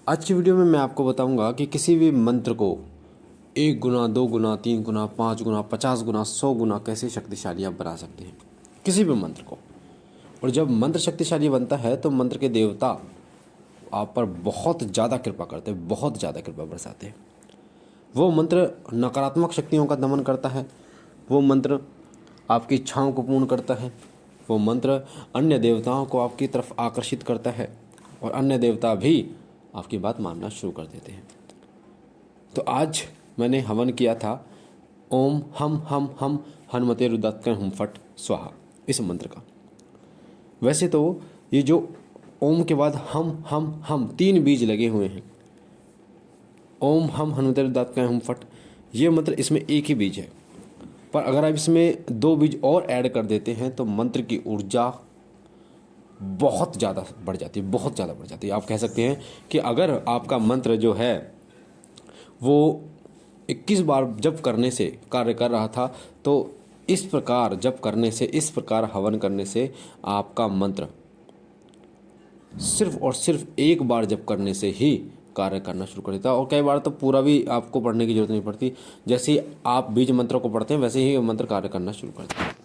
आज की वीडियो में मैं आपको बताऊंगा कि किसी भी मंत्र को 1 गुना, 2 गुना, 3 गुना, 5 गुना, 50 गुना, 100 गुना कैसे शक्तिशाली आप बना सकते हैं किसी भी मंत्र को। और जब मंत्र शक्तिशाली बनता है तो मंत्र के देवता आप पर बहुत ज़्यादा कृपा करते हैं, बहुत ज़्यादा कृपा बरसाते हैं। वो मंत्र नकारात्मक शक्तियों का दमन करता है, वो मंत्र आपकी इच्छाओं को पूर्ण करता है, वो मंत्र अन्य देवताओं को आपकी तरफ आकर्षित करता है और अन्य देवता भी आपकी बात मानना शुरू कर देते हैं। तो आज मैंने हवन किया था ओम हम हनुमते रुद्रात्मक हुम फट स्वाहा इस मंत्र का। वैसे तो ये जो ओम के बाद हम 3 बीज लगे हुए हैं, ओम हम हनुमते रुद्रात्मक हुम फट, ये मंत्र इसमें एक ही बीज है, पर अगर आप इसमें 2 बीज और ऐड कर देते हैं तो मंत्र की ऊर्जा बहुत ज़्यादा बढ़ जाती है, बहुत ज़्यादा बढ़ जाती है। आप कह सकते हैं कि अगर आपका मंत्र जो है वो 21 बार जप करने से कार्य कर रहा था, तो इस प्रकार जप करने से, इस प्रकार हवन करने से आपका मंत्र सिर्फ और सिर्फ 1 बार जप करने से ही कार्य करना शुरू कर देता है। और कई बार तो पूरा भी आपको पढ़ने की जरूरत नहीं पड़ती, जैसे ही आप बीज मंत्र को पढ़ते हैं वैसे ही मंत्र कार्य करना शुरू कर देता है।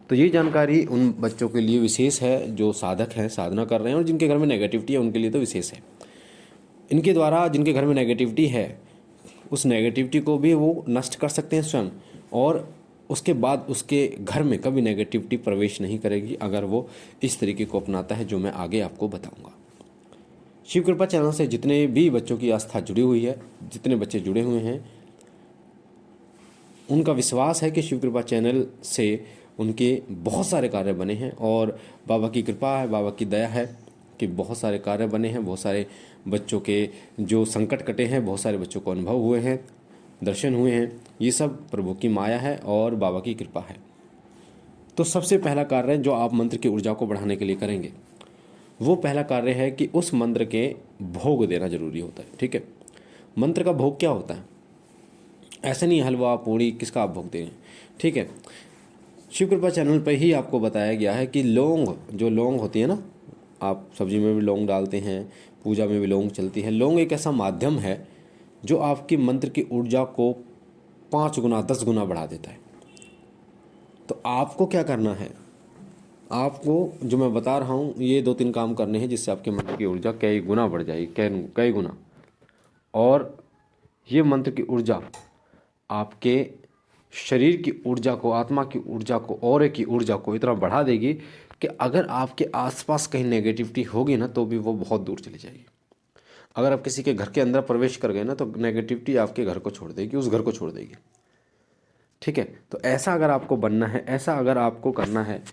तो ये जानकारी उन बच्चों के लिए विशेष है जो साधक हैं, साधना कर रहे हैं, और जिनके घर में नेगेटिविटी है उनके लिए तो विशेष है। इनके द्वारा जिनके घर में नेगेटिविटी है उस नेगेटिविटी को भी वो नष्ट कर सकते हैं स्वयं, और उसके बाद उसके घर में कभी नेगेटिविटी प्रवेश नहीं करेगी अगर वो इस तरीके को अपनाता है जो मैं आगे आपको बताऊंगा। शिव कृपा चैनल से जितने भी बच्चों की आस्था जुड़ी हुई है, जितने बच्चे जुड़े हुए हैं, उनका विश्वास है कि शिव कृपा चैनल से उनके बहुत सारे कार्य बने हैं, और बाबा की कृपा है, बाबा की दया है कि बहुत सारे कार्य बने हैं, बहुत सारे बच्चों के जो संकट कटे हैं, बहुत सारे बच्चों को अनुभव हुए हैं, दर्शन हुए हैं। ये सब प्रभु की माया है और बाबा की कृपा है। तो सबसे पहला कार्य जो आप मंत्र की ऊर्जा को बढ़ाने के लिए करेंगे, वो पहला कार्य है कि उस मंत्र के भोग देना जरूरी होता है। ठीक है, मंत्र का भोग क्या होता है? ऐसे नहीं हलवा पूड़ी किसका आप भोग देंगे। ठीक है, शिव कृपा चैनल पर ही आपको बताया गया है कि लौंग, जो लौंग होती है ना, आप सब्जी में भी लौंग डालते हैं, पूजा में भी लौंग चलती है। लौंग एक ऐसा माध्यम है जो आपकी मंत्र की ऊर्जा को 5 गुना 10 गुना बढ़ा देता है। तो आपको क्या करना है, आपको जो मैं बता रहा हूँ ये 2-3 काम करने हैं जिससे आपके मंत्र की ऊर्जा कई गुना बढ़ जाएगी, कई गुना। और ये मंत्र की ऊर्जा आपके शरीर की ऊर्जा को, आत्मा की ऊर्जा को, ऑरे की ऊर्जा को इतना बढ़ा देगी कि अगर आपके आसपास कहीं नेगेटिविटी होगी ना तो भी वो बहुत दूर चली जाएगी। अगर आप किसी के घर के अंदर प्रवेश कर गए ना तो नेगेटिविटी आपके घर को छोड़ देगी, उस घर को छोड़ देगी। ठीक है, तो ऐसा अगर आपको बनना है, ऐसा अगर आपको करना है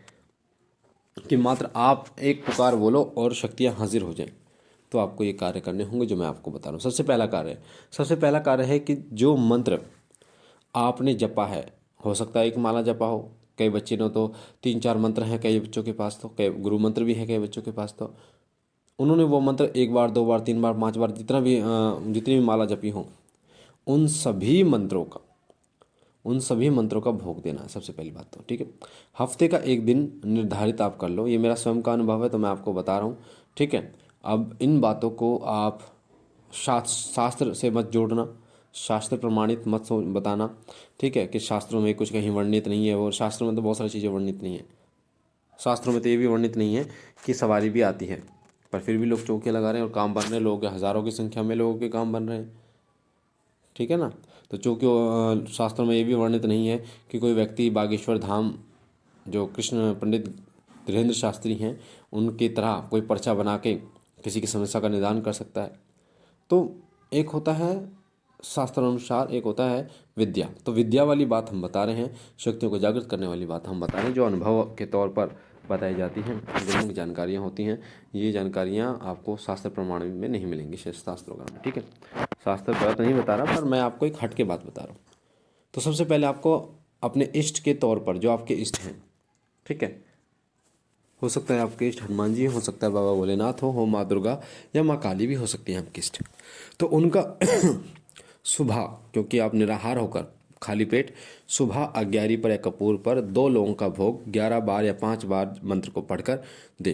कि मात्र आप एक पुकार बोलो और शक्तियाँ हाजिर हो जाएं, तो आपको ये कार्य करने होंगे जो मैं आपको बता रहा हूँ। सबसे पहला कार्य है कि जो मंत्र आपने जपा है, हो सकता है एक माला जपा हो, कई बच्चे ने तो 3-4 मंत्र हैं कई बच्चों के पास, तो कई गुरु मंत्र भी है कई बच्चों के पास, तो उन्होंने वो मंत्र 1 बार 2 बार 3 बार 5 बार जितनी भी माला जपी हो, उन सभी मंत्रों का भोग देना है सबसे पहली बात तो। ठीक है, हफ्ते का एक दिन निर्धारित आप कर लो, ये मेरा स्वयं का अनुभव है तो मैं आपको बता रहा हूँ। ठीक है, अब इन बातों को आप शास्त्र से मत जोड़ना, शास्त्र प्रमाणित मत बताना। ठीक है, कि शास्त्रों में कुछ कहीं वर्णित नहीं है, और शास्त्रों में तो बहुत सारी चीज़ें वर्णित नहीं है। शास्त्रों में तो ये भी वर्णित नहीं है कि सवारी भी आती है, पर फिर भी लोग चौकियाँ लगा रहे हैं और काम बन रहे हैं, लोग हज़ारों की संख्या में लोगों के काम बन रहे हैं। ठीक है ना, तो चूँकि शास्त्रों में ये भी वर्णित नहीं है कि कोई व्यक्ति बागेश्वर धाम, जो कृष्ण पंडित धीरेन्द्र शास्त्री हैं, उनकी तरह कोई पर्चा बना के किसी की समस्या का निदान कर सकता है। तो एक होता है शास्त्र अनुसार, एक होता है विद्या। तो विद्या वाली बात हम बता रहे हैं, शक्तियों को जागृत करने वाली बात हम बता रहे हैं, जो अनुभव के तौर पर बताई जाती हैं, गुरुओं की जानकारियाँ होती हैं। ये जानकारियाँ आपको शास्त्र प्रमाण में नहीं मिलेंगी, शास्त्र वगैरह में। ठीक है, शास्त्र गलत नहीं बता रहा, पर मैं आपको एक हट के बात बता रहा हूँ। तो सबसे पहले आपको अपने इष्ट के तौर पर, जो आपके इष्ट हैं, ठीक है, हो सकता है आपके इष्ट हनुमान जी, हो सकता है बाबा भोलेनाथ हो माँ दुर्गा या माँ काली भी हो सकती हैं आपके इष्ट, तो उनका सुबह, क्योंकि आप निराहार होकर खाली पेट सुबह अग्यारी पर या कपूर पर 2 लौंग का भोग 11 बार या 5 बार मंत्र को पढ़कर दे।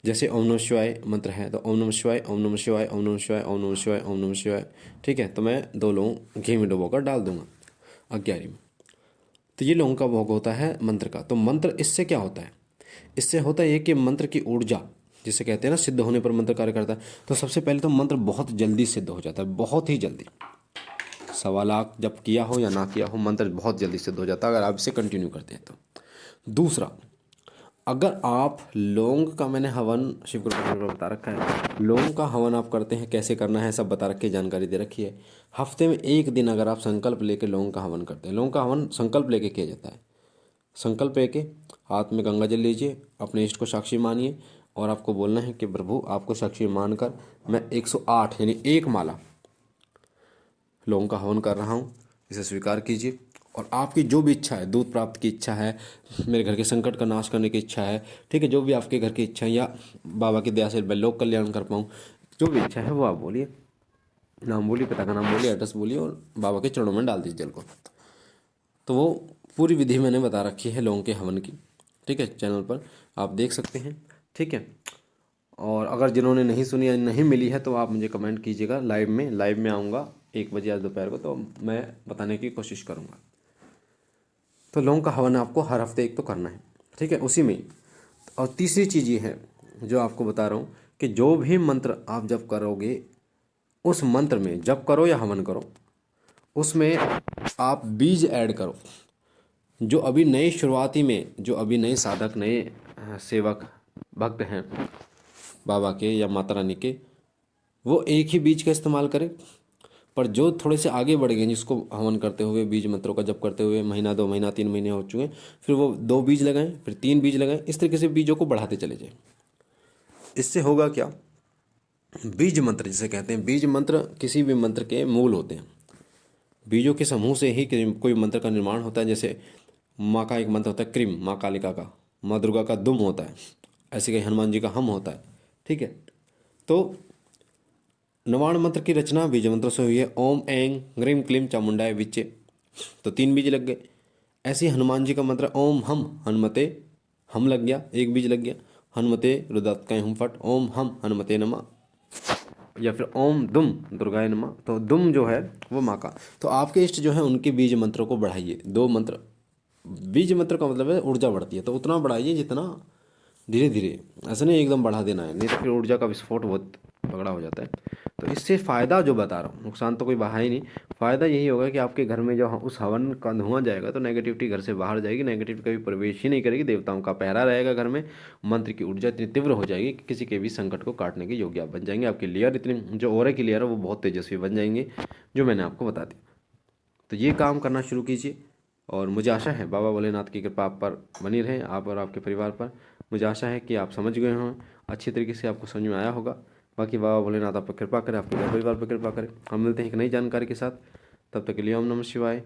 जैसे ओम नमः शिवाय मंत्र है तो ओम नमः शिवाय, ओम नमः शिवाय, ओम नमः शिवाय, ओम नमः शिवाय, ओम नमः शिवाय। ठीक है, तो मैं 2 लौंग घी में डुबोकर डाल दूंगा अज्ञारी में। तो ये लौंग का भोग होता है मंत्र का। तो मंत्र इससे क्या होता है? इससे होता है ये कि मंत्र की ऊर्जा, जिसे कहते हैं ना सिद्ध होने पर मंत्र कार्य करता है। तो सबसे पहले तो मंत्र बहुत जल्दी सिद्ध हो जाता है, बहुत ही जल्दी। 1.25 लाख जब किया हो या ना किया हो, मंत्र बहुत जल्दी सिद्ध हो जाता है अगर आप इसे कंटिन्यू करते हैं तो। दूसरा, अगर आप लौंग का, मैंने हवन शिव कृपा में बता रखा है, लौंग का हवन आप करते हैं कैसे करना है सब बता रखी है, जानकारी दे रखी है। हफ्ते में 1 दिन अगर आप संकल्प लेके लौंग का हवन करते हैं, लौंग का हवन संकल्प लेके किया जाता है। संकल्प लेके हाथ में गंगा जल लीजिए, अपने इष्ट को साक्षी मानिए और आपको बोलना है कि प्रभु आपको साक्षी मानकर मैं 108 यानी 1 माला लौंग का हवन कर रहा हूँ, इसे स्वीकार कीजिए। और आपकी जो भी इच्छा है, दूध प्राप्त की इच्छा है, मेरे घर के संकट का नाश करने की इच्छा है, ठीक है, जो भी आपके घर की इच्छा है, या बाबा की दया से मैं लोक कल्याण कर पाऊँ, जो भी इच्छा है वो आप बोलिए, नाम बोलिए, पिता का नाम बोलिए, एड्रेस बोलिए और बाबा के चरणों में डाल दीजिए जल को। तो वो पूरी विधि मैंने बता रखी है लौंग के हवन की, ठीक है, चैनल पर आप देख सकते हैं, ठीक है। और अगर जिन्होंने नहीं सुनी या नहीं मिली है तो आप मुझे कमेंट कीजिएगा, लाइव में आऊँगा 1 बजे आज दोपहर को, तो मैं बताने की कोशिश करूँगा। तो लौंग का हवन आपको हर हफ्ते 1 तो करना है, ठीक है, उसी में। और तीसरी चीज़ ये है जो आपको बता रहा हूँ कि जो भी मंत्र आप जब करोगे, उस मंत्र में जब करो या हवन करो, उसमें आप बीज ऐड करो। जो अभी नए शुरुआती में, जो अभी नए साधक, नए सेवक भक्त हैं बाबा के या माता रानी के, वो एक ही बीज का इस्तेमाल करें। पर जो थोड़े से आगे बढ़ गए, जिसको हवन करते हुए, बीज मंत्रों का जप करते हुए महीना, 2 महीना, 3 महीने हो चुके हैं, फिर वो 2 बीज लगाएं, फिर 3 बीज लगाएं, इस तरीके से बीजों को बढ़ाते चले जाएं। इससे होगा क्या, बीज मंत्र जिसे कहते हैं, बीज मंत्र किसी भी मंत्र के मूल होते हैं। बीजों के समूह से ही कोई मंत्र का निर्माण होता है। जैसे माँ का एक मंत्र होता है क्रीम, माँ कालिका का, माँ दुर्गा का दुम होता है, ऐसे कहीं हनुमान जी का हम होता है, ठीक है। तो नवाण मंत्र की रचना बीज मंत्र से हुई है, ओम ऐं ग्रीम क्लीम चामुंडाय विच्चे, तो 3 बीज लग गए। ऐसे ही हनुमान जी का मंत्र ओम हम हनुमते, हम लग गया, 1 बीज लग गया। हनुमते रुदत्कय हम फट, ओम हम हनुमते नमः, या फिर ओम दुम दुर्गाय नमः, तो दुम जो है वो माँ का। तो आपके इष्ट जो है उनके बीज मंत्रों को बढ़ाइए। 2 मंत्र, बीज मंत्र का मतलब है ऊर्जा बढ़ती है, तो उतना बढ़ाइए जितना धीरे धीरे, ऐसा नहीं एकदम बढ़ा देना है, नहीं तो फिर ऊर्जा का विस्फोट बहुत तगड़ा हो जाता है। तो इससे फ़ायदा जो बता रहा हूँ, नुकसान तो कोई बहा ही नहीं, फ़ायदा यही होगा कि आपके घर में जो उस हवन का धुआं जाएगा तो नेगेटिविटी घर से बाहर जाएगी, नेगेटिविटी कभी प्रवेश ही नहीं करेगी, देवताओं का पहरा रहेगा घर में, मंत्र की ऊर्जा इतनी तीव्र हो जाएगी कि किसी के भी संकट को काटने के योग्य आप बन जाएंगे। आपकी लेयर इतनी, जो ऑरा की लेयर है वो बहुत तेजस्वी बन जाएंगे, जो मैंने आपको बता दिया। तो ये काम करना शुरू कीजिए और मुझे आशा है बाबा भोलेनाथ की कृपा आप पर बनी रहे, आप और आपके परिवार पर। मुझे आशा है कि आप समझ गए हों, अच्छी तरीके से आपको समझ में आया होगा। बाकी बाबा भोलेनाथ आप पर कृपा करें, आपके घर परिवार पर कृपा करें। हम मिलते हैं एक नई जानकारी के साथ, तब तक के लिए ओम नमः शिवाय।